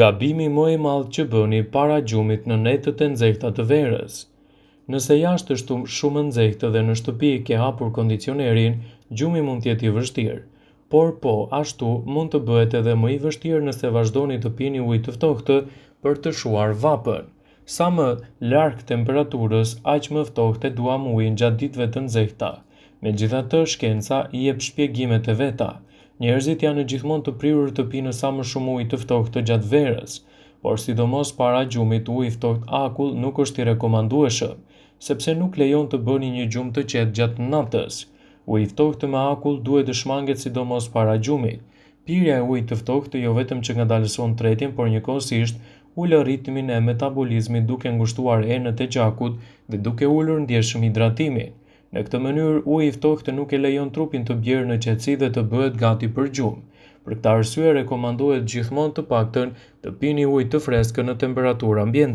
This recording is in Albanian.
Gabimi më i madh që bëni para gjumit në netët e nxehta të verës. Nëse jashtë është shumë e nxehtë dhe në shtëpi ke hapur kondicionerin, gjumi mund të jetë i vështirë. Por ashtu mund të bëhet edhe më i vështirë nëse vazhdoni të pini ujë të ftohtë për të shuar vapën. Sa më larg temperaturës, aq më ftohtë duam ujin gjatë ditëve të nxehta. Megjithatë, shkenca I jep shpjegimet e veta. Njerëzit janë gjithmonë të prirur të pinë sa më shumë ujë të ftohtë gjatë verës, por sidomos para gjumit uji I ftohtë akull nuk është I rekomandueshëm, sepse nuk lejon të bëni një gjumë të qetë gjatë natës. Uji I ftohtë me akull duhet të shmanget sidomos para gjumit. Pirja e ujit të ftohtë jo vetëm që ngadalëson tretjen, por njëkohësisht ulë ritmin e metabolizmit duke ngushtuar enët e gjakut dhe duke ulur ndjeshëm hidratimin. Në këtë mënyrë, uji I ftohtë nuk e lejon trupin të bjerë në qetësi dhe të bëhet gati për gjumë. Për këtë arsye rekomandohet gjithmonë të paktën të pini ujë të freskët në temperaturë ambientale.